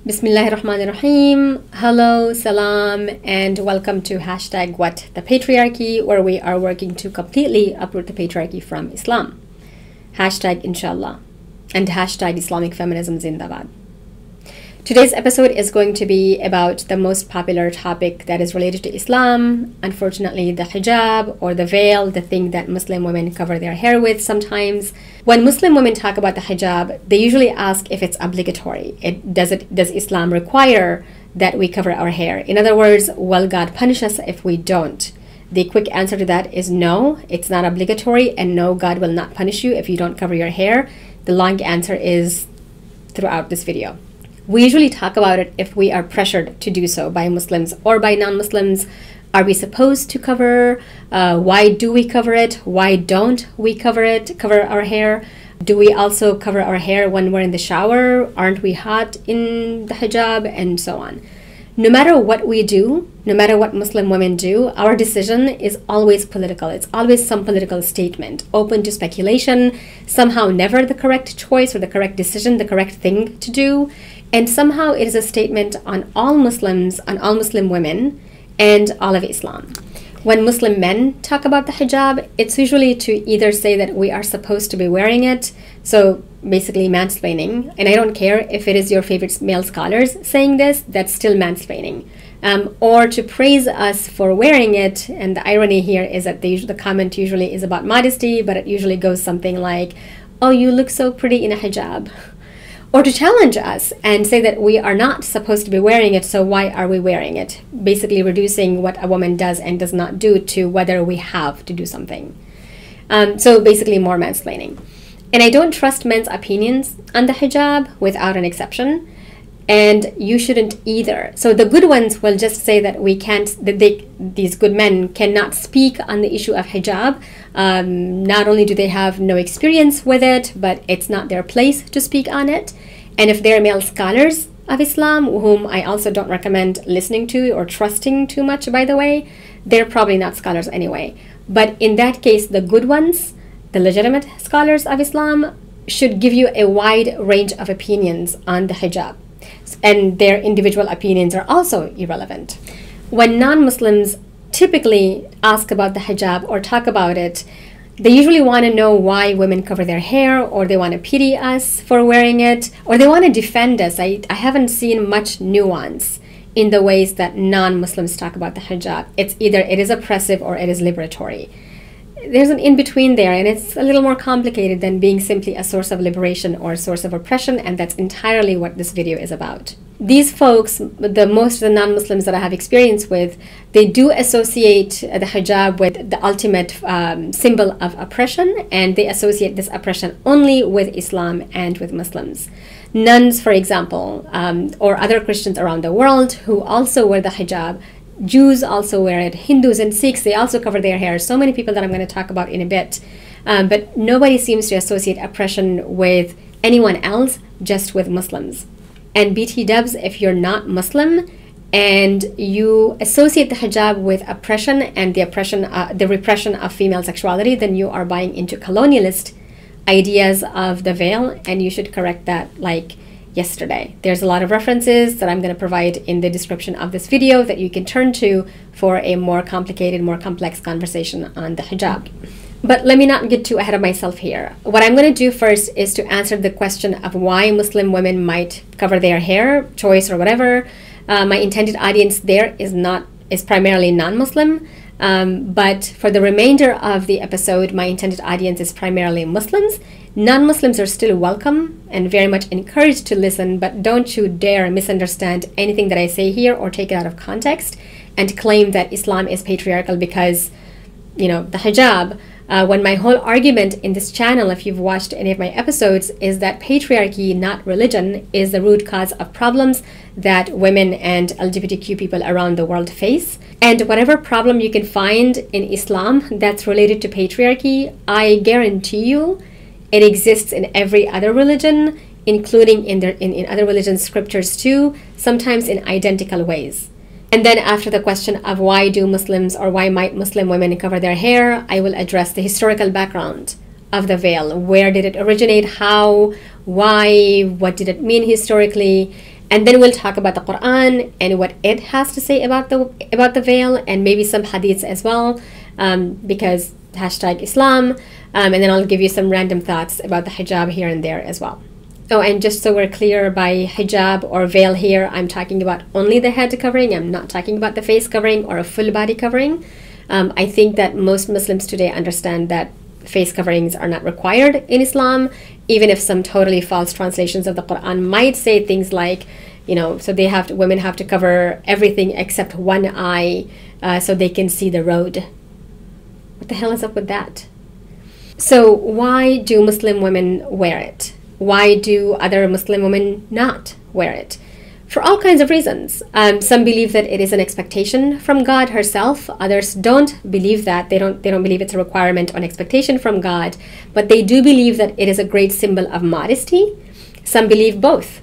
Bismillahirrahmanirrahim. Hello, salam, and welcome to #What the Patriarchy, where we are working to completely uproot the patriarchy from Islam. #Inshallah and #Islamic Feminism Zindabad. Today's episode is going to be about the most popular topic that is related to Islam. Unfortunately, the hijab or the veil, the thing that Muslim women cover their hair with sometimes. When Muslim women talk about the hijab, they usually ask if it's obligatory. Does Islam require that we cover our hair? In other words, will God punish us if we don't? The quick answer to that is no, it's not obligatory, and no, God will not punish you if you don't cover your hair. The long answer is throughout this video. We usually talk about it if we are pressured to do so by Muslims or by non-Muslims. Are we supposed to cover? Why do we cover it? Why don't we cover our hair? Do we also cover our hair when we're in the shower? Aren't we hot in the hijab? And so on. No matter what we do, no matter what Muslim women do, our decision is always political. It's always some political statement, open to speculation, somehow never the correct choice or the correct decision, the correct thing to do. And somehow it is a statement on all Muslims, on all Muslim women, and all of Islam. When Muslim men talk about the hijab, it's usually to either say that we are supposed to be wearing it, so basically mansplaining, and I don't care if it is your favorite male scholars saying this, that's still mansplaining, or to praise us for wearing it. And the irony here is that the comment usually is about modesty, but it usually goes something like, oh, you look so pretty in a hijab. Or to challenge us and say that we are not supposed to be wearing it, so why are we wearing it? Basically reducing what a woman does and does not do to whether we have to do something. So basically more mansplaining. And I don't trust men's opinions on the hijab without an exception. And you shouldn't either. So the good ones will just say that we can't, these good men cannot speak on the issue of hijab. Not only do they have no experience with it, but it's not their place to speak on it. And if they're male scholars of Islam, whom I also don't recommend listening to or trusting too much, by the way, they're probably not scholars anyway. But in that case, the good ones, the legitimate scholars of Islam, should give you a wide range of opinions on the hijab. And their individual opinions are also irrelevant. When non-Muslims typically ask about the hijab or talk about it, they usually want to know why women cover their hair, or they want to pity us for wearing it, or they want to defend us. I haven't seen much nuance in the ways that non-Muslims talk about the hijab. It's either it is oppressive or it is liberatory. There's an in-between there, and it's a little more complicated than being simply a source of liberation or a source of oppression, and that's entirely what this video is about. These folks, most of the non-Muslims that I have experience with, they do associate the hijab with the ultimate symbol of oppression, and they associate this oppression only with Islam and with Muslims. Nuns, for example, or other Christians around the world who also wear the hijab, Jews also wear it, Hindus and Sikhs, they also cover their hair. So many people that I'm going to talk about in a bit. But nobody seems to associate oppression with anyone else, just with Muslims. And BT dubs, if you're not Muslim and you associate the hijab with oppression and the repression of female sexuality, then you are buying into colonialist ideas of the veil, and you should correct that like yesterday. There's a lot of references that I'm going to provide in the description of this video that you can turn to for a more complicated, more complex conversation on the hijab. But let me not get too ahead of myself here. What I'm going to do first is to answer the question of why Muslim women might cover their hair, choice or whatever. My intended audience there is primarily non-Muslim. But for the remainder of the episode, my intended audience is primarily Muslims. Non-Muslims are still welcome and very much encouraged to listen, but don't you dare misunderstand anything that I say here or take it out of context and claim that Islam is patriarchal because, you know, the hijab. When my whole argument in this channel, if you've watched any of my episodes, is that patriarchy, not religion, is the root cause of problems that women and LGBTQ people around the world face. And whatever problem you can find in Islam that's related to patriarchy, I guarantee you it exists in every other religion, including in other religions' scriptures too, sometimes in identical ways. And then after the question of why do Muslims or why might Muslim women cover their hair, I will address the historical background of the veil. Where did it originate? How? Why? What did it mean historically? And then we'll talk about the Quran and what it has to say about the veil, and maybe some hadiths as well, because hashtag Islam. And then I'll give you some random thoughts about the hijab here and there as well. Oh, and just so we're clear, by hijab or veil here, I'm talking about only the head covering. I'm not talking about the face covering or a full body covering. I think that most Muslims today understand that face coverings are not required in Islam, even if some totally false translations of the Quran might say things like, so women have to cover everything except one eye so they can see the road. What the hell is up with that? So why do Muslim women wear it? Why do other Muslim women not wear it? For all kinds of reasons. Some believe that it is an expectation from God herself. Others don't believe that. They don't believe it's a requirement or an expectation from God. But they do believe that it is a great symbol of modesty. Some believe both.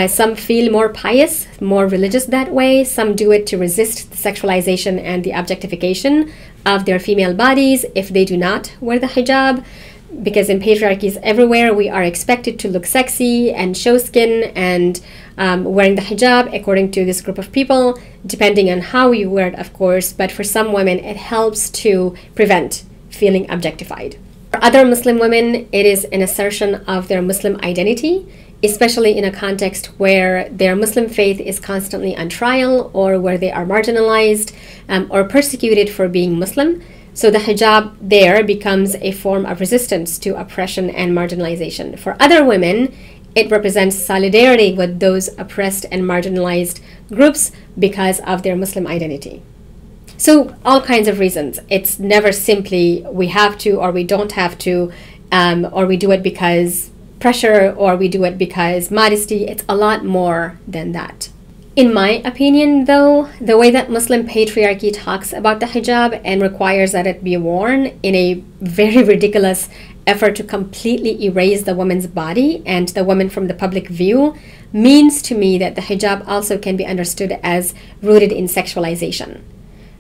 Some feel more pious, more religious that way. Some do it to resist the sexualization and the objectification of their female bodies if they do not wear the hijab. Because in patriarchies everywhere, we are expected to look sexy and show skin, and wearing the hijab, according to this group of people, depending on how you wear it, of course, but for some women, it helps to prevent feeling objectified. For other Muslim women, it is an assertion of their Muslim identity, especially in a context where their Muslim faith is constantly on trial, or where they are marginalized or persecuted for being Muslim. So the hijab there becomes a form of resistance to oppression and marginalization. For other women, it represents solidarity with those oppressed and marginalized groups because of their Muslim identity. So all kinds of reasons. It's never simply we have to or we don't have to, or we do it because pressure, or we do it because modesty. It's a lot more than that. In my opinion, though, the way that Muslim patriarchy talks about the hijab and requires that it be worn in a very ridiculous effort to completely erase the woman's body and the woman from the public view means to me that the hijab also can be understood as rooted in sexualization.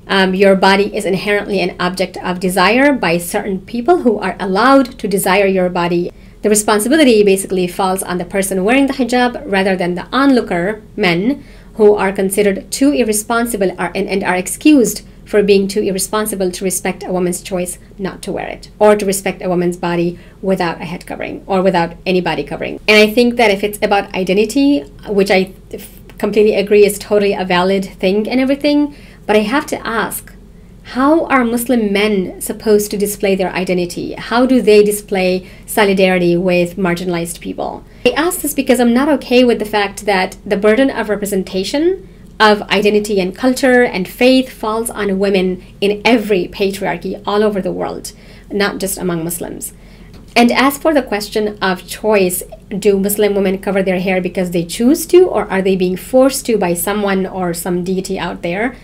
Your body is inherently an object of desire by certain people who are allowed to desire your body. The responsibility basically falls on the person wearing the hijab rather than the onlooker, men, who are considered too irresponsible and are excused for being too irresponsible to respect a woman's choice not to wear it, or to respect a woman's body without a head covering or without any body covering. And I think that if it's about identity, which I completely agree is totally a valid thing and everything, but I have to ask, how are Muslim men supposed to display their identity? How do they display solidarity with marginalized people? I ask this because I'm not okay with the fact that the burden of representation of identity and culture and faith falls on women in every patriarchy all over the world, not just among Muslims. And as for the question of choice, do Muslim women cover their hair because they choose to, or are they being forced to by someone or some deity out there?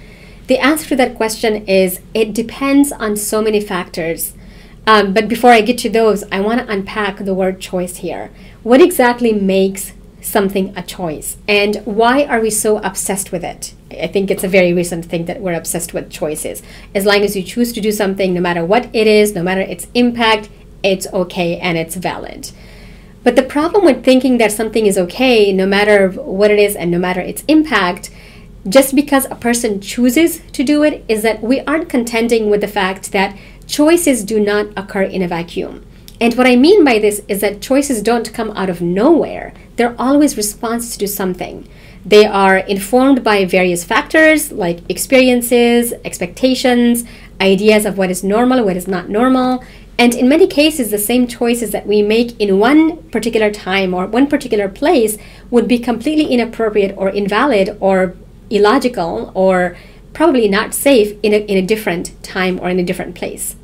The answer to that question is it depends on so many factors. But before I get to those, I want to unpack the word choice here. What exactly makes something a choice? And why are we so obsessed with it? I think it's a very recent thing that we're obsessed with choices. As long as you choose to do something, no matter what it is, no matter its impact, it's okay and it's valid. But the problem with thinking that something is okay, no matter what it is and no matter its impact, just because a person chooses to do it, is that we aren't contending with the fact that choices do not occur in a vacuum. And what I mean by this is that choices don't come out of nowhere. They're always response to something. They are informed by various factors like experiences, expectations, ideas of what is normal, what is not normal. And in many cases, the same choices that we make in one particular time or one particular place would be completely inappropriate or invalid or illogical or probably not safe in a different time or in a different place.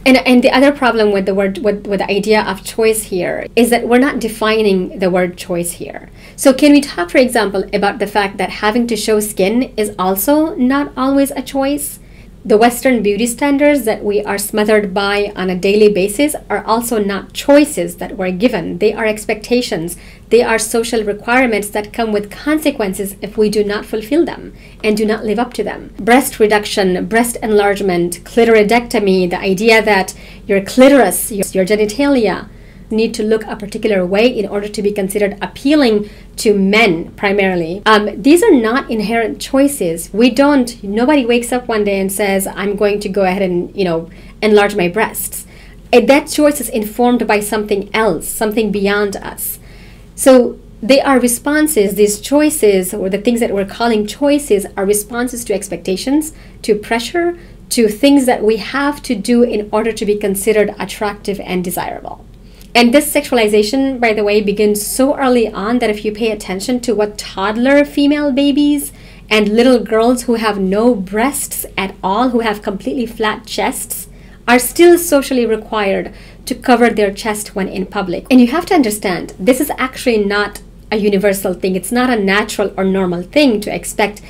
And the other problem with with the idea of choice here is that we're not defining the word choice here. So can we talk, for example, about the fact that having to show skin is also not always a choice? The Western beauty standards that we are smothered by on a daily basis are also not choices that we're given. They are expectations. They are social requirements that come with consequences if we do not fulfill them and do not live up to them. Breast reduction, breast enlargement, clitoridectomy, the idea that your clitoris, your genitalia, need to look a particular way in order to be considered appealing to men primarily. These are not inherent choices. Nobody wakes up one day and says, I'm going to go ahead and, enlarge my breasts. That choice is informed by something else, something beyond us. So they are responses. These choices, or the things that we're calling choices, are responses to expectations, to pressure, to things that we have to do in order to be considered attractive and desirable. And this sexualization, by the way, begins so early on that if you pay attention to what toddler female babies and little girls who have no breasts at all, who have completely flat chests, are still socially required to cover their chest when in public. And you have to understand, this is actually not a universal thing. It's not a natural or normal thing to expect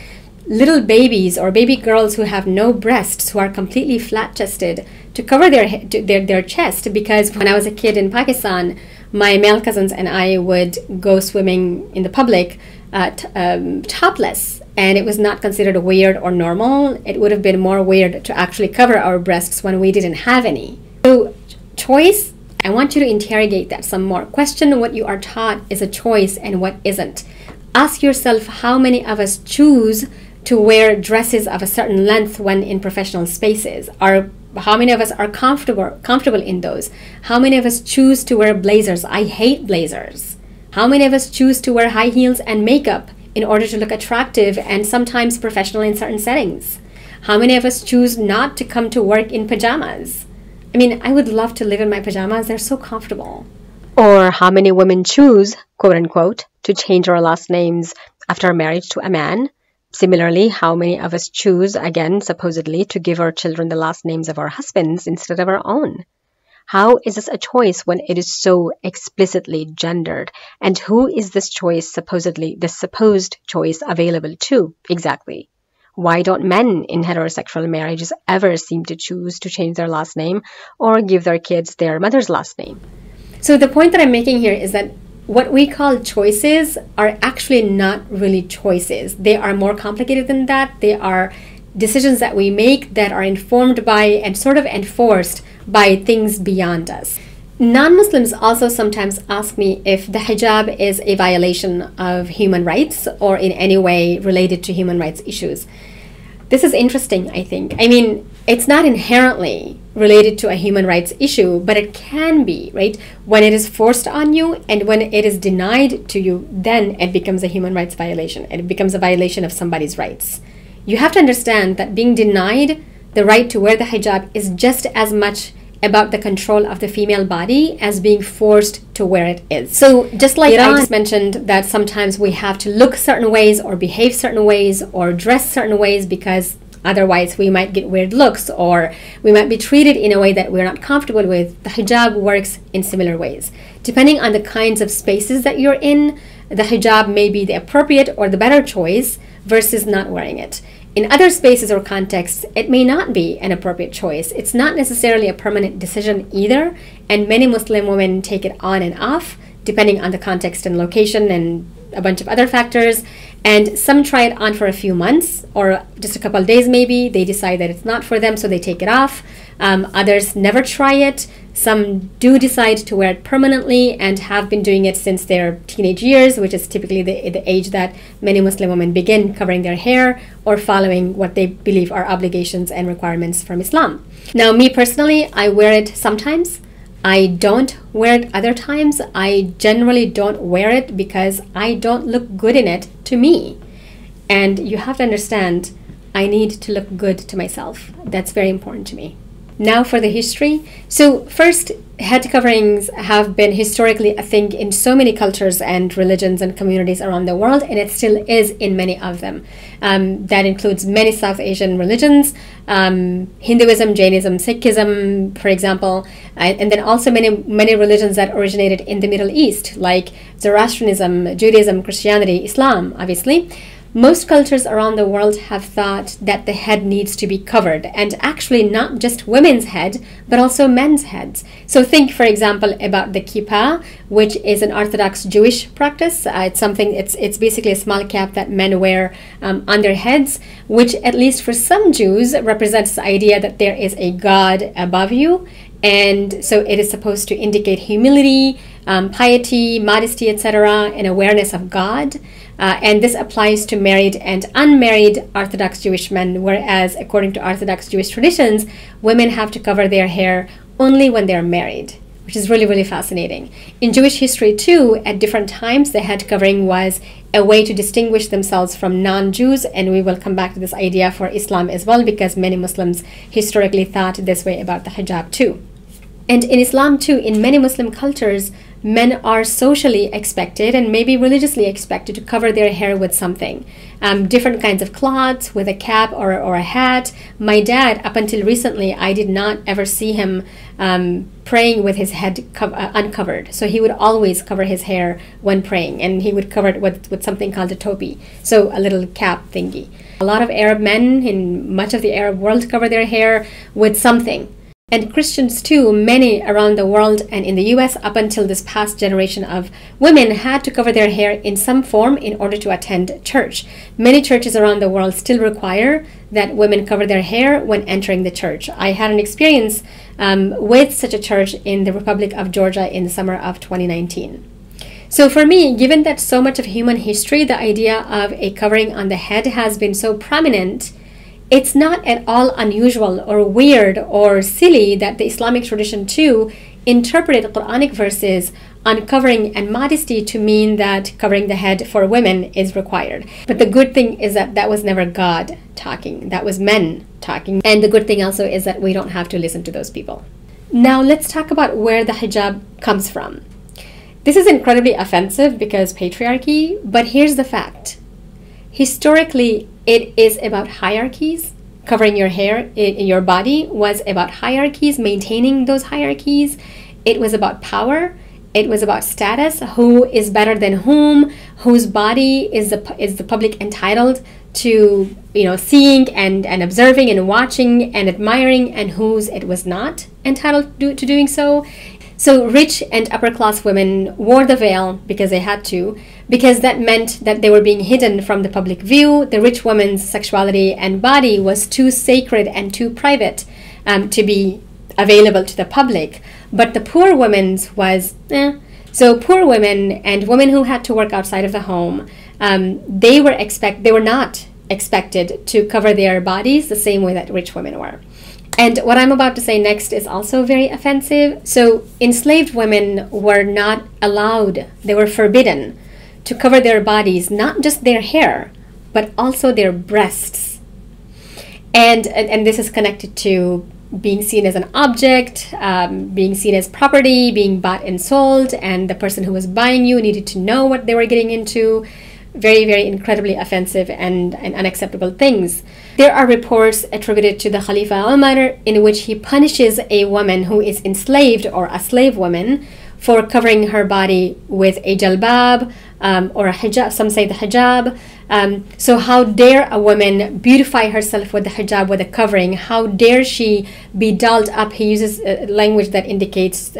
little babies or baby girls who have no breasts, who are completely flat-chested, to cover their chest. Because when I was a kid in Pakistan, my male cousins and I would go swimming in the public topless, and it was not considered weird or normal. It would have been more weird to actually cover our breasts when we didn't have any. So choice, I want you to interrogate that some more. Question what you are taught is a choice and what isn't. Ask yourself how many of us choose to wear dresses of a certain length when in professional spaces. How many of us are comfortable in those? How many of us choose to wear blazers? I hate blazers. How many of us choose to wear high heels and makeup in order to look attractive and sometimes professional in certain settings? How many of us choose not to come to work in pajamas? I mean, I would love to live in my pajamas. They're so comfortable. Or how many women choose, quote unquote, to change our last names after marriage to a man? Similarly, how many of us choose, again, supposedly, to give our children the last names of our husbands instead of our own? How is this a choice when it is so explicitly gendered? And who is this choice the supposed choice available to exactly? Why don't men in heterosexual marriages ever seem to choose to change their last name or give their kids their mother's last name? So the point that I'm making here is that what we call choices are actually not really choices. They are more complicated than that. They are decisions that we make that are informed by and sort of enforced by things beyond us. Non-Muslims also sometimes ask me if the hijab is a violation of human rights or in any way related to human rights issues. This is interesting, I think. I mean, it's not inherently related to a human rights issue, but it can be, right? When it is forced on you and when it is denied to you, then it becomes a human rights violation. It becomes a violation of somebody's rights. You have to understand that being denied the right to wear the hijab is just as much about the control of the female body as being forced to wear it is. So just like I just mentioned that sometimes we have to look certain ways or behave certain ways or dress certain ways because otherwise we might get weird looks or we might be treated in a way that we're not comfortable with, the hijab works in similar ways. Depending on the kinds of spaces that you're in, the hijab may be the appropriate or the better choice versus not wearing it. In other spaces or contexts, it may not be an appropriate choice. It's not necessarily a permanent decision either, and many Muslim women take it on and off, depending on the context and location and a bunch of other factors. And some try it on for a few months or just a couple of days maybe. They decide that it's not for them, so they take it off. Others never try it. Some do decide to wear it permanently and have been doing it since their teenage years, which is typically the age that many Muslim women begin covering their hair or following what they believe are obligations and requirements from Islam. Now, me personally, I wear it sometimes. I don't wear it other times. I generally don't wear it because I don't look good in it to me. And you have to understand, I need to look good to myself. That's very important to me. Now for the history. So first, head coverings have been historically a thing in so many cultures and religions and communities around the world, and it still is in many of them. That includes many South Asian religions, Hinduism, Jainism, Sikhism, for example, and then also many religions that originated in the Middle East, like Zoroastrianism, Judaism, Christianity, Islam, obviously. Most cultures around the world have thought that the head needs to be covered, and actually not just women's head, but also men's heads. So think, for example, about the Kippah, which is an Orthodox Jewish practice. It's basically a small cap that men wear on their heads, which at least for some Jews represents the idea that there is a God above you. And so it is supposed to indicate humility, piety, modesty, etc., and awareness of God. And this applies to married and unmarried Orthodox Jewish men, whereas according to Orthodox Jewish traditions, women have to cover their hair only when they're married, which is really, really fascinating. In Jewish history too, at different times, the head covering was a way to distinguish themselves from non-Jews, and we will come back to this idea for Islam as well, because many Muslims historically thought this way about the hijab too. And in Islam too, in many Muslim cultures, men are socially expected and maybe religiously expected to cover their hair with something. Different kinds of cloths, with a cap or a hat. My dad, up until recently, I did not ever see him praying with his head uncovered. So he would always cover his hair when praying, and he would cover it with something called a topi, so a little cap thingy. A lot of Arab men in much of the Arab world cover their hair with something. And Christians too, many around the world and in the US up until this past generation of women had to cover their hair in some form in order to attend church. Many churches around the world still require that women cover their hair when entering the church. I had an experience with such a church in the Republic of Georgia in the summer of 2019. So for me, given that so much of human history, the idea of a covering on the head has been so prominent, it's not at all unusual or weird or silly that the Islamic tradition too interpreted Quranic verses on covering and modesty to mean that covering the head for women is required. But the good thing is that that was never God talking, that was men talking. And the good thing also is that we don't have to listen to those people. Now let's talk about where the hijab comes from. This is incredibly offensive because patriarchy, but here's the fact. Historically, it is about hierarchies. Covering your hair in your body was about hierarchies, maintaining those hierarchies. It was about power. It was about status. Who is better than whom? Whose body is the public entitled to, seeing and observing and watching and admiring, and whose it was not entitled to doing so. So rich and upper class women wore the veil because they had to, because that meant that they were being hidden from the public view. The rich woman's sexuality and body was too sacred and too private to be available to the public. But the poor woman's was, So poor women and women who had to work outside of the home, they were not expected to cover their bodies the same way that rich women were. And what I'm about to say next is also very offensive. So enslaved women were not allowed, they were forbidden to cover their bodies, not just their hair, but also their breasts. And this is connected to being seen as an object, being seen as property, being bought and sold, and the person who was buying you needed to know what they were getting into. Very, very incredibly offensive and unacceptable things. There are reports attributed to the Khalifa Umar in which he punishes a woman who is enslaved or a slave woman for covering her body with a jalbab or a hijab. Some say the hijab. So how dare a woman beautify herself with the hijab, with a covering? How dare she be dolled up? He uses language that indicates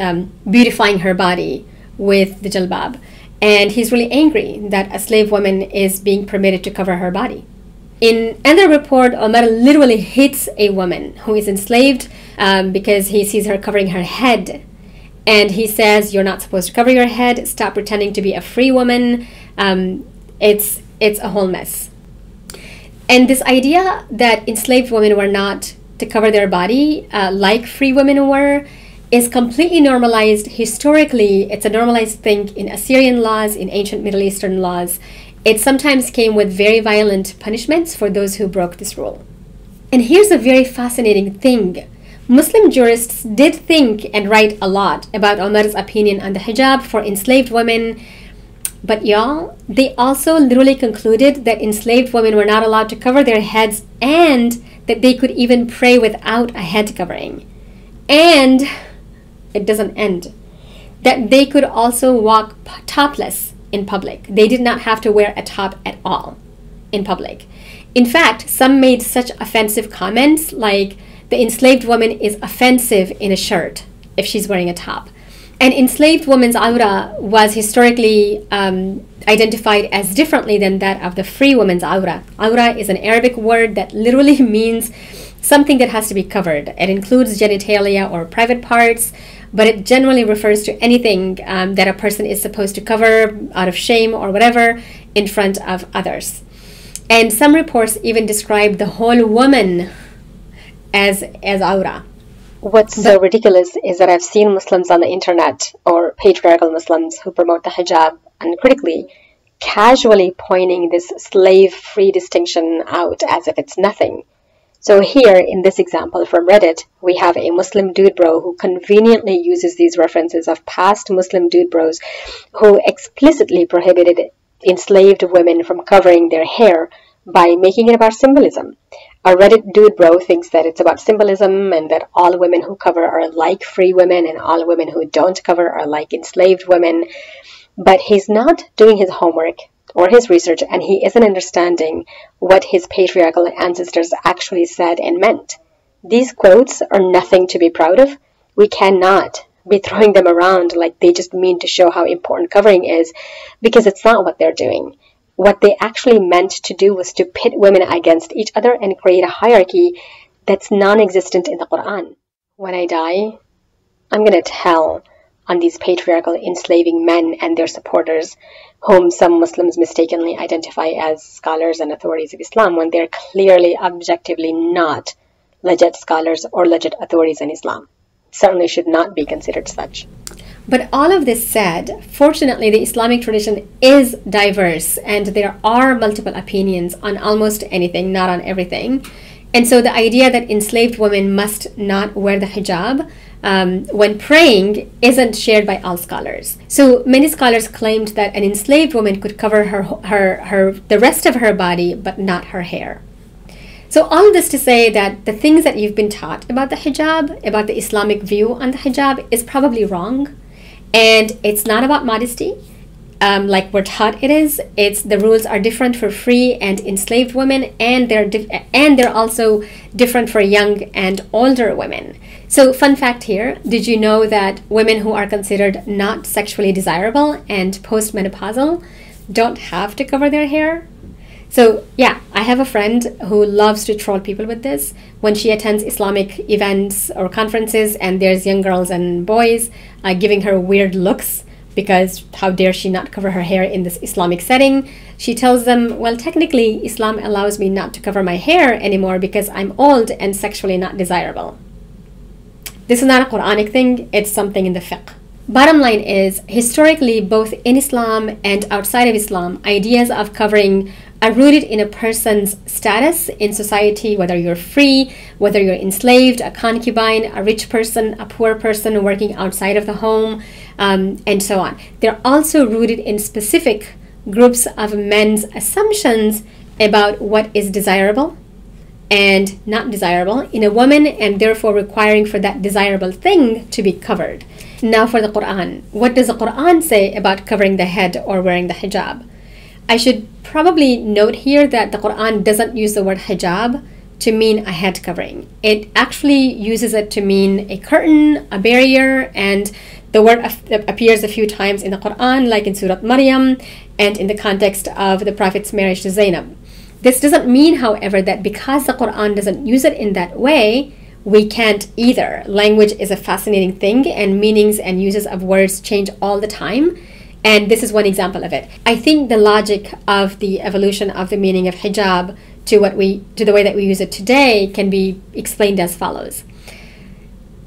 beautifying her body with the jalbab. And he's really angry that a slave woman is being permitted to cover her body. In another report, Omar literally hits a woman who is enslaved because he sees her covering her head. And he says, "You're not supposed to cover your head. Stop pretending to be a free woman." It's a whole mess. And this idea that enslaved women were not to cover their body like free women were is completely normalized historically. It's a normalized thing in Assyrian laws, in ancient Middle Eastern laws. It sometimes came with very violent punishments for those who broke this rule. And here's a very fascinating thing. Muslim jurists did think and write a lot about Umar's opinion on the hijab for enslaved women, but y'all, they also literally concluded that enslaved women were not allowed to cover their heads and that they could even pray without a head covering. And it doesn't end. That they could also walk topless in public. They did not have to wear a top at all. in public. In fact, some made such offensive comments like the enslaved woman is offensive in a shirt if she's wearing a top. An enslaved woman's awra was historically identified as differently than that of the free woman's awra. Awra is an Arabic word that literally means something that has to be covered. It includes genitalia or private parts, but it generally refers to anything that a person is supposed to cover out of shame or whatever in front of others. And some reports even describe the whole woman as awra. What's so ridiculous is that I've seen Muslims on the internet, or patriarchal Muslims who promote the hijab uncritically, casually pointing this slave-free distinction out as if it's nothing. So here, in this example from Reddit, we have a Muslim dude bro who conveniently uses these references of past Muslim dude bros who explicitly prohibited enslaved women from covering their hair by making it about symbolism. A Reddit dude bro thinks that it's about symbolism and that all women who cover are like free women and all women who don't cover are like enslaved women. But he's not doing his homework or his research, and he isn't understanding what his patriarchal ancestors actually said and meant. These quotes are nothing to be proud of. We cannot be throwing them around like they just mean to show how important covering is, because it's not what they're doing. What they actually meant to do was to pit women against each other and create a hierarchy that's non-existent in the Quran. When I die, I'm going to tell on these patriarchal enslaving men and their supporters, whom some Muslims mistakenly identify as scholars and authorities of Islam, when they're clearly, objectively not legit scholars or legit authorities in Islam. Certainly should not be considered such. But all of this said, fortunately, the Islamic tradition is diverse and there are multiple opinions on almost anything, not on everything. And so the idea that enslaved women must not wear the hijab when praying isn't shared by all scholars. So many scholars claimed that an enslaved woman could cover the rest of her body, but not her hair. So all this to say that the things that you've been taught about the hijab, about the Islamic view on the hijab, is probably wrong. And it's not about modesty, like we're taught it is. It's the rules are different for free and enslaved women, and they're also different for young and older women. So fun fact here, did you know that women who are considered not sexually desirable and postmenopausal don't have to cover their hair? So yeah, I have a friend who loves to troll people with this. When she attends Islamic events or conferences and there's young girls and boys giving her weird looks because how dare she not cover her hair in this Islamic setting, she tells them, well, technically Islam allows me not to cover my hair anymore because I'm old and sexually not desirable. This is not a Quranic thing, it's something in the fiqh. Bottom line is, historically, both in Islam and outside of Islam, ideas of covering are rooted in a person's status in society, whether you're free, whether you're enslaved, a concubine, a rich person, a poor person working outside of the home, and so on. They're also rooted in specific groups of men's assumptions about what is desirable and not desirable in a woman, and therefore requiring for that desirable thing to be covered. Now for the Quran. What does the Quran say about covering the head or wearing the hijab? I should probably note here that the Quran doesn't use the word hijab to mean a head covering. It actually uses it to mean a curtain, a barrier, and the word appears a few times in the Quran, like in Surah Maryam and in the context of the Prophet's marriage to Zainab. This doesn't mean, however, that because the Quran doesn't use it in that way, we can't either. Language is a fascinating thing, and meanings and uses of words change all the time. And this is one example of it. I think the logic of the evolution of the meaning of hijab to the way that we use it today can be explained as follows.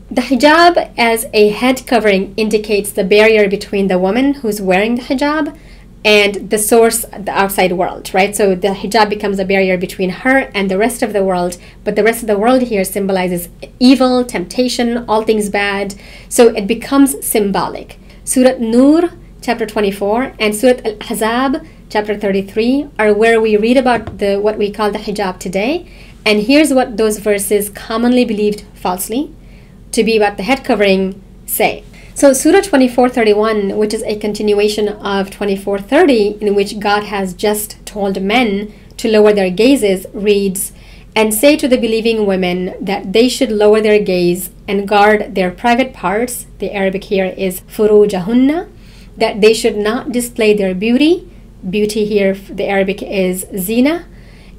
The hijab as a head covering indicates the barrier between the woman who's wearing the hijab and the source, the outside world, right? So the hijab becomes a barrier between her and the rest of the world, but the rest of the world here symbolizes evil, temptation, all things bad. So it becomes symbolic. Surah Nur, chapter 24, and Surah Al-Ahzab, chapter 33, are where we read about what we call the hijab today. And here's what those verses, commonly believed falsely to be about the head covering, say. So Surah 24:31, which is a continuation of 24:30, in which God has just told men to lower their gazes reads, "And say to the believing women that they should lower their gaze and guard their private parts," the Arabic here is furujahunna, that they should not display their beauty. Beauty here, the Arabic is zina,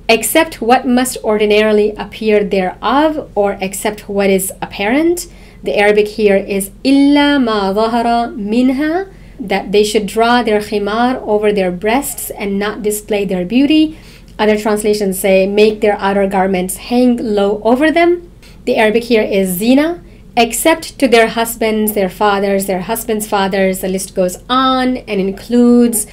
except what must ordinarily appear thereof, or except what is apparent. The Arabic here is illa ma zahara minha, that they should draw their khimar over their breasts and not display their beauty. Other translations say make their outer garments hang low over them. The Arabic here is zina, except to their husbands, their fathers, their husbands' fathers. The list goes on and includes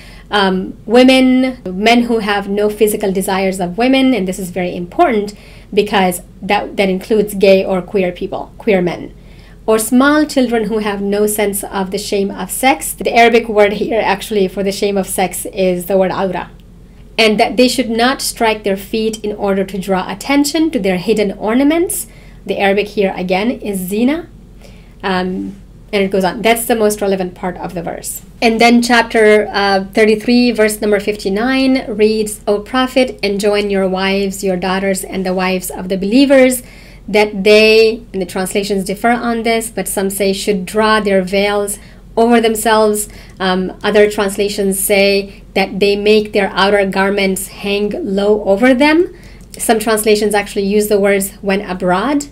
women, men who have no physical desires of women, and this is very important because that includes gay or queer people, queer men, or small children who have no sense of the shame of sex. The Arabic word here actually for the shame of sex is the word awra. And that they should not strike their feet in order to draw attention to their hidden ornaments. The Arabic here again is zina. And it goes on. That's the most relevant part of the verse. And then chapter 33, verse number 59 reads, "O Prophet, enjoin your wives, your daughters, and the wives of the believers, that they," and the translations differ on this, but some say should draw their veils over themselves. Other translations say that they make their outer garments hang low over them. Some translations actually use the words when abroad,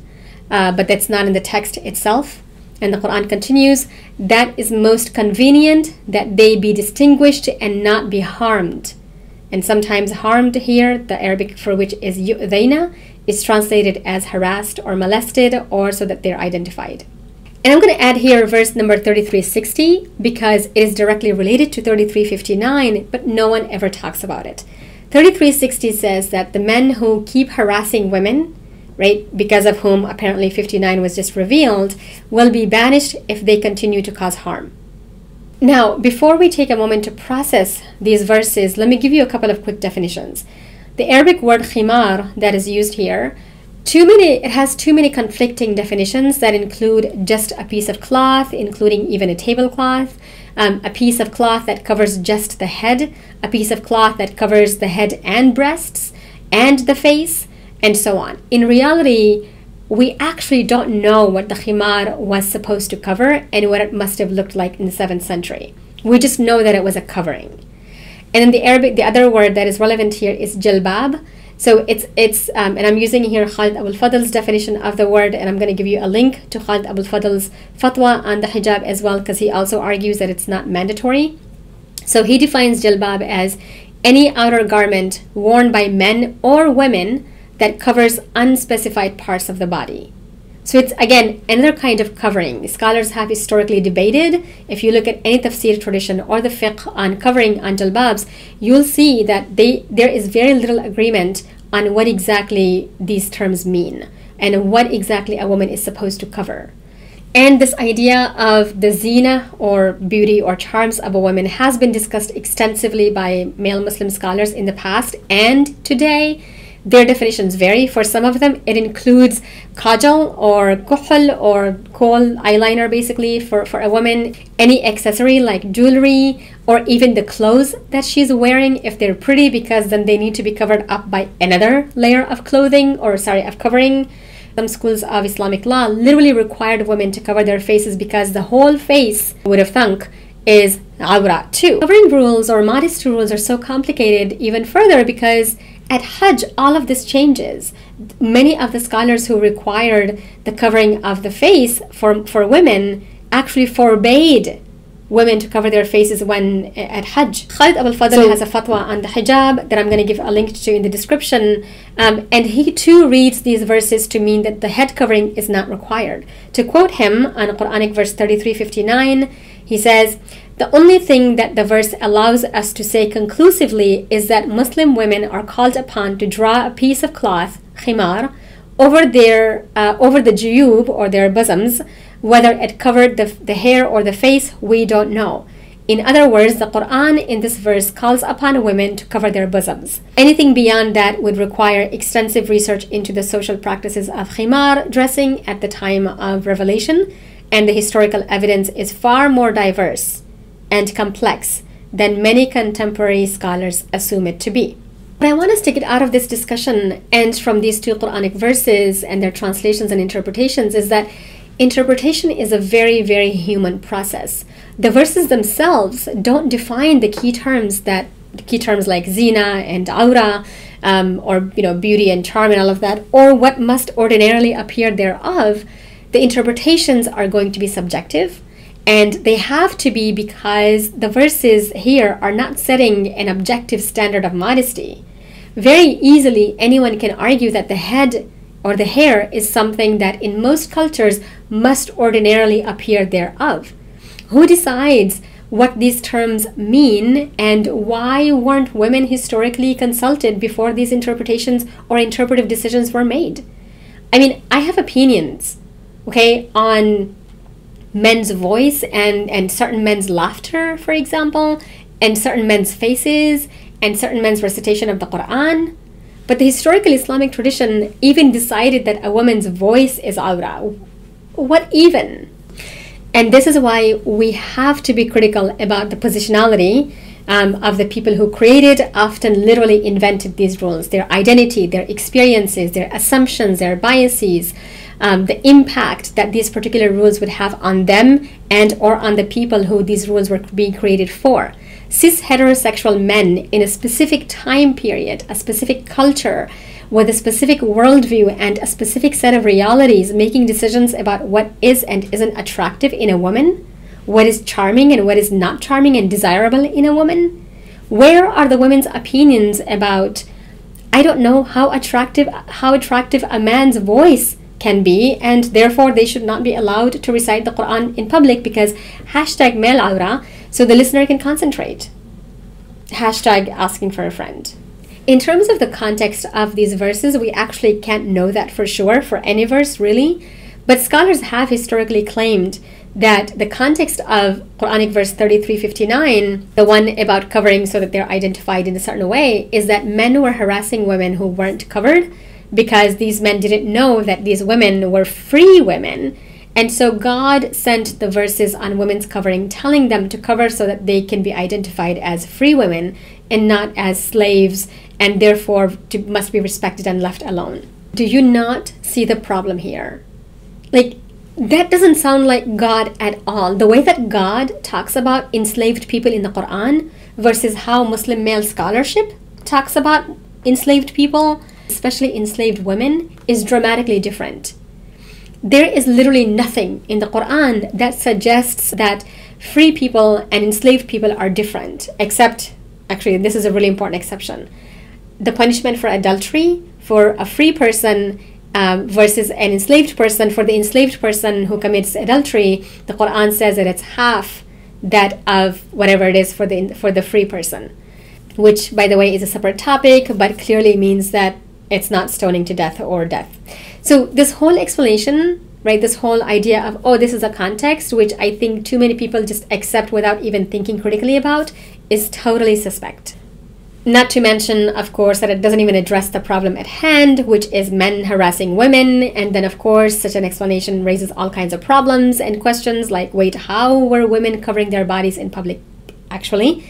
but that's not in the text itself. And the Quran continues, "That is most convenient that they be distinguished and not be harmed." And sometimes harmed here, the Arabic for which is yu'dayna, is translated as harassed or molested, or so that they're identified. And I'm going to add here verse number 3360 because it is directly related to 3359, but no one ever talks about it. 3360 says that the men who keep harassing women, right, because of whom apparently 59 was just revealed, will be banished if they continue to cause harm. Now, before we take a moment to process these verses, let me give you a couple of quick definitions. The Arabic word khimar that is used here, it has too many conflicting definitions that include just a piece of cloth, including even a tablecloth, a piece of cloth that covers just the head, a piece of cloth that covers the head and breasts and the face, and so on. In reality, we actually don't know what the khimar was supposed to cover and what it must have looked like in the 7th century. We just know that it was a covering. And in the Arabic, the other word that is relevant here is jilbab. So and I'm using here Khalid Abu-Fadl's definition of the word, and I'm going to give you a link to Khalid Abu-Fadl's fatwa on the hijab as well, because he also argues that it's not mandatory. So he defines jilbab as any outer garment worn by men or women that covers unspecified parts of the body. So it's, again, another kind of covering. Scholars have historically debated. If you look at any tafsir tradition or the fiqh on covering on jalbabs, you'll see that there is very little agreement on what exactly these terms mean and what exactly a woman is supposed to cover. And this idea of the zina or beauty or charms of a woman has been discussed extensively by male Muslim scholars in the past and today. Their definitions vary. For some of them, it includes kajal or kuhl or kohl eyeliner, basically, for a woman, any accessory like jewelry, or even the clothes that she's wearing if they're pretty, because then they need to be covered up by another layer of clothing, or of covering. Some schools of Islamic law literally required women to cover their faces because the whole face, would have thunk, is awra too. Covering rules or modesty rules are so complicated even further because at Hajj, all of this changes. Many of the scholars who required the covering of the face for women actually forbade women to cover their faces when at Hajj. Khalid Abu-Fadl has a fatwa on the hijab that I'm going to give a link to in the description. And he too reads these verses to mean that the head covering is not required. To quote him on Quranic verse 3359, he says, "The only thing that the verse allows us to say conclusively is that Muslim women are called upon to draw a piece of cloth, khimar, over the juyub or their bosoms. Whether it covered the hair or the face, we don't know." In other words, the Quran in this verse calls upon women to cover their bosoms. Anything beyond that would require extensive research into the social practices of khimar dressing at the time of revelation, and the historical evidence is far more diverse and complex than many contemporary scholars assume it to be. But I want us to get out of this discussion and from these two Quranic verses and their translations and interpretations is that interpretation is a very, very human process. The verses themselves don't define the key terms like zina and aura, or beauty and charm and all of that, or what must ordinarily appear thereof. The interpretations are going to be subjective, and they have to be because the verses here are not setting an objective standard of modesty. Very easily, anyone can argue that the head or the hair is something that in most cultures must ordinarily appear thereof. Who decides what these terms mean, and why weren't women historically consulted before these interpretations or interpretive decisions were made? I mean, I have opinions, okay, on men's voice and certain men's laughter, for example, and certain men's faces, and certain men's recitation of the Quran. But the historical Islamic tradition even decided that a woman's voice is awra. What even? And this is why we have to be critical about the positionality of the people who created, often literally invented these rules, their identity, their experiences, their assumptions, their biases, the impact that these particular rules would have on them and or on the people who these rules were being created for. Cis heterosexual men in a specific time period, a specific culture, with a specific worldview and a specific set of realities, making decisions about what is and isn't attractive in a woman, what is charming and what is not charming and desirable in a woman. Where are the women's opinions about, I don't know, how attractive a man's voice can be, and therefore they should not be allowed to recite the Quran in public because #male awra, so the listener can concentrate. #asking for a friend. In terms of the context of these verses, we actually can't know that for sure for any verse really, but scholars have historically claimed that the context of Quranic verse 3359, the one about covering so that they're identified in a certain way, is that men were harassing women who weren't covered because these men didn't know that these women were free women. And so God sent the verses on women's covering, telling them to cover so that they can be identified as free women and not as slaves, and therefore must be respected and left alone. Do you not see the problem here? Like, that doesn't sound like God at all. The way that God talks about enslaved people in the Quran versus how Muslim male scholarship talks about enslaved people, especially enslaved women, is dramatically different. There is literally nothing in the Quran that suggests that free people and enslaved people are different, except, actually, this is a really important exception. The punishment for adultery for a free person versus an enslaved person. For the enslaved person who commits adultery, the Quran says that it's half that of whatever it is for the free person, which, by the way, is a separate topic, but clearly means that it's not stoning to death or death. So this whole explanation, right, this whole idea of, oh, this is a context, which I think too many people just accept without even thinking critically about, is totally suspect. Not to mention, of course, that it doesn't even address the problem at hand, which is men harassing women. And then, of course, such an explanation raises all kinds of problems and questions like, wait, how were women covering their bodies in public, actually?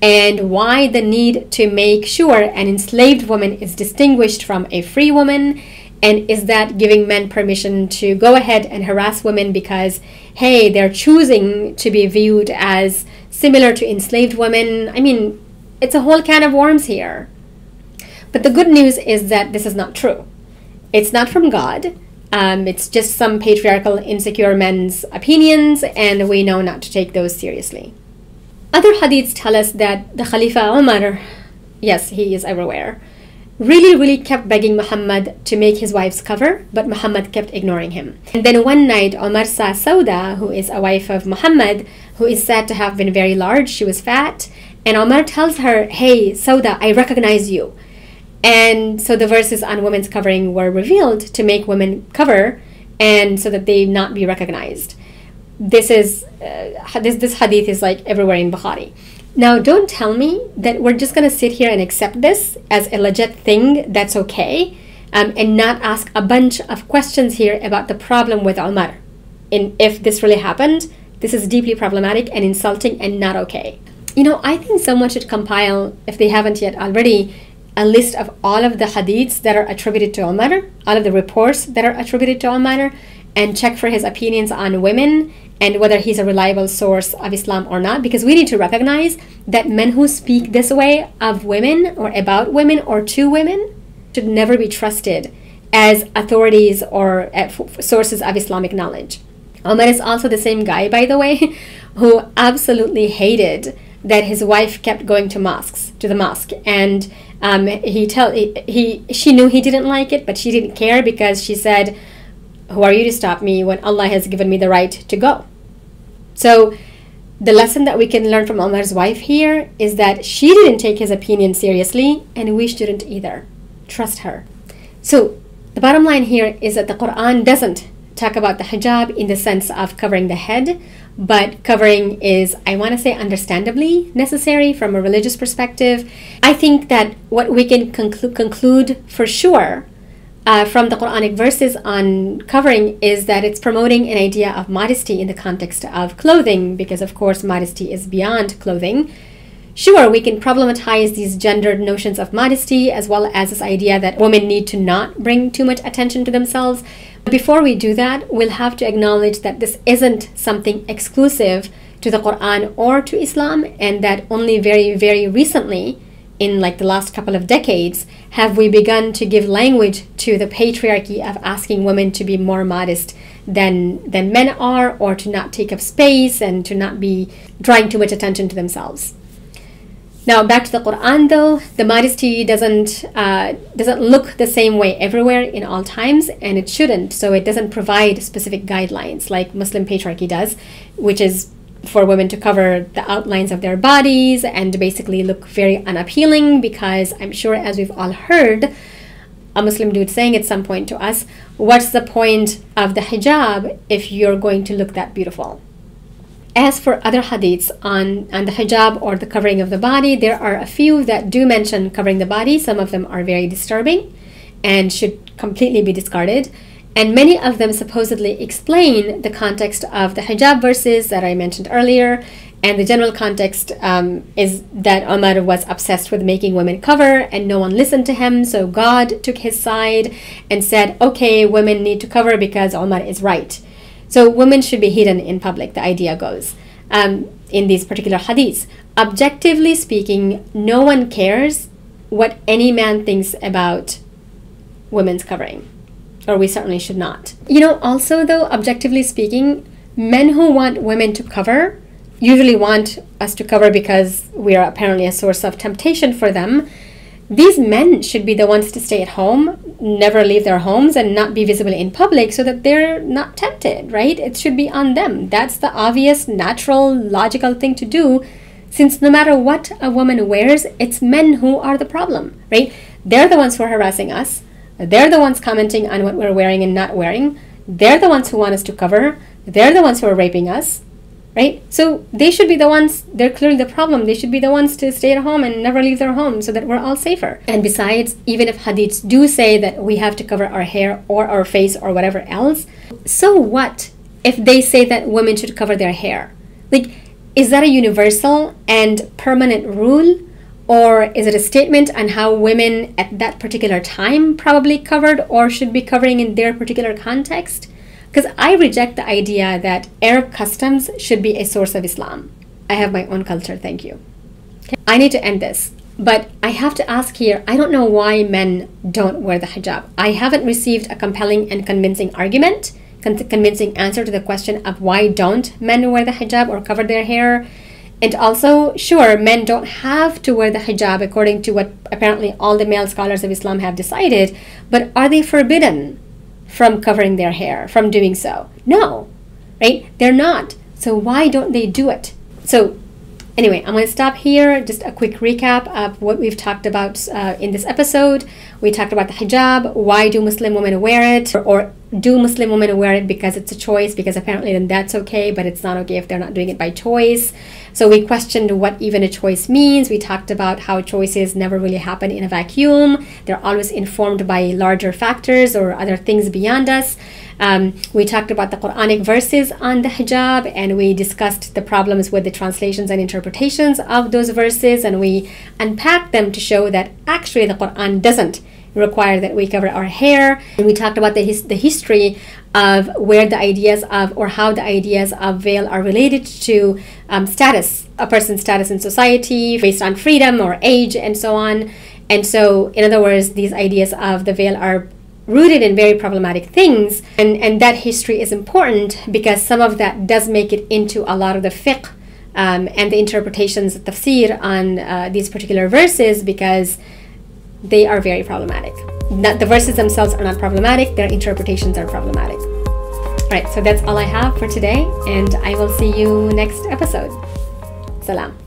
And why the need to make sure an enslaved woman is distinguished from a free woman? And is that giving men permission to go ahead and harass women because, hey, they're choosing to be viewed as similar to enslaved women? I mean, it's a whole can of worms here. But the good news is that this is not true. It's not from God. It's just some patriarchal, insecure men's opinions, and we know not to take those seriously. Other hadiths tell us that the Khalifa Umar, yes, he is everywhere, really kept begging Muhammad to make his wives cover, but Muhammad kept ignoring him. And then one night, Umar saw Sauda, who is a wife of Muhammad, who is said to have been very large. She was fat. And Umar tells her, hey, Sauda, I recognize you. And so the verses on women's covering were revealed to make women cover, and so that they not be recognized. This hadith is like everywhere in Bukhari. Now, don't tell me that we're just going to sit here and accept this as a legit thing that's okay, and not ask a bunch of questions here about the problem with Umar. And if this really happened, this is deeply problematic and insulting and not okay. You know, I think someone should compile, if they haven't yet already, a list of all of the hadiths that are attributed to Umar, all of the reports that are attributed to Umar, and check for his opinions on women and whether he's a reliable source of Islam or not, because we need to recognize that men who speak this way of women or about women or to women should never be trusted as authorities or sources of Islamic knowledge. Umar is also the same guy, by the way, who absolutely hated that his wife kept going to the mosque, and she knew he didn't like it, but she didn't care because she said, "Who are you to stop me when Allah has given me the right to go?" So the lesson that we can learn from Umar's wife here is that she didn't take his opinion seriously, and we shouldn't either. Trust her. So the bottom line here is that the Quran doesn't talk about the hijab in the sense of covering the head, but covering is, I want to say, understandably necessary from a religious perspective. I think that what we can conclude for sure from the Quranic verses on covering is that it's promoting an idea of modesty in the context of clothing, because of course modesty is beyond clothing. Sure, we can problematize these gendered notions of modesty, as well as this idea that women need to not bring too much attention to themselves. But before we do that, we'll have to acknowledge that this isn't something exclusive to the Quran or to Islam, and that only very, very recently, in like the last couple of decades, have we begun to give language to the patriarchy of asking women to be more modest than men are, or to not take up space and to not be drawing too much attention to themselves. Now back to the Quran though, the modesty doesn't look the same way everywhere in all times, and it shouldn't. So it doesn't provide specific guidelines like Muslim patriarchy does, which is for women to cover the outlines of their bodies and basically look very unappealing, because I'm sure, as we've all heard, a Muslim dude saying at some point to us, what's the point of the hijab if you're going to look that beautiful? As for other hadiths on the hijab or the covering of the body, there are a few that do mention covering the body. Some of them are very disturbing and should completely be discarded. And many of them supposedly explain the context of the hijab verses that I mentioned earlier. And the general context is that Umar was obsessed with making women cover, and no one listened to him. So God took his side and said, okay, women need to cover because Umar is right. So women should be hidden in public, the idea goes, in these particular hadiths. Objectively speaking, no one cares what any man thinks about women's covering, or we certainly should not. You know, also though, objectively speaking, men who want women to cover usually want us to cover because we are apparently a source of temptation for them. These men should be the ones to stay at home, never leave their homes, and not be visible in public so that they're not tempted, right? It should be on them. That's the obvious, natural, logical thing to do, since no matter what a woman wears, it's men who are the problem, right? They're the ones who are harassing us. They're the ones commenting on what we're wearing and not wearing. They're the ones who want us to cover. They're the ones who are raping us, right? So they should be the ones, they're clearly the problem. They should be the ones to stay at home and never leave their home so that we're all safer. And besides, even if hadiths do say that we have to cover our hair or our face or whatever else, so what if they say that women should cover their hair? Like, is that a universal and permanent rule? Or is it a statement on how women at that particular time probably covered or should be covering in their particular context? Because I reject the idea that Arab customs should be a source of Islam. I have my own culture, thank you. Okay. I need to end this, but I have to ask here, I don't know why men don't wear the hijab. I haven't received a compelling and convincing argument, convincing answer to the question of why don't men wear the hijab or cover their hair. And also, sure, men don't have to wear the hijab according to what apparently all the male scholars of Islam have decided, but are they forbidden from covering their hair, from doing so? No, right? They're not. So why don't they do it? So anyway, I'm going to stop here. Just a quick recap of what we've talked about in this episode. We talked about the hijab. Why do Muslim women wear it? Or do Muslim women wear it because it's a choice? Because apparently then that's okay, but it's not okay if they're not doing it by choice. So we questioned what even a choice means. We talked about how choices never really happen in a vacuum. They're always informed by larger factors or other things beyond us. We talked about the Quranic verses on the hijab, and we discussed the problems with the translations and interpretations of those verses, and we unpacked them to show that actually the Quran doesn't require that we cover our hair. And we talked about the history of where the ideas of, or how the ideas of veil are related to status, a person's status in society based on freedom or age and so on. And so, in other words, these ideas of the veil are rooted in very problematic things, and that history is important because some of that does make it into a lot of the fiqh and the interpretations, tafsir on these particular verses, because they are very problematic. The verses themselves are not problematic, their interpretations are problematic. Right, so that's all I have for today, and I will see you next episode. Salam.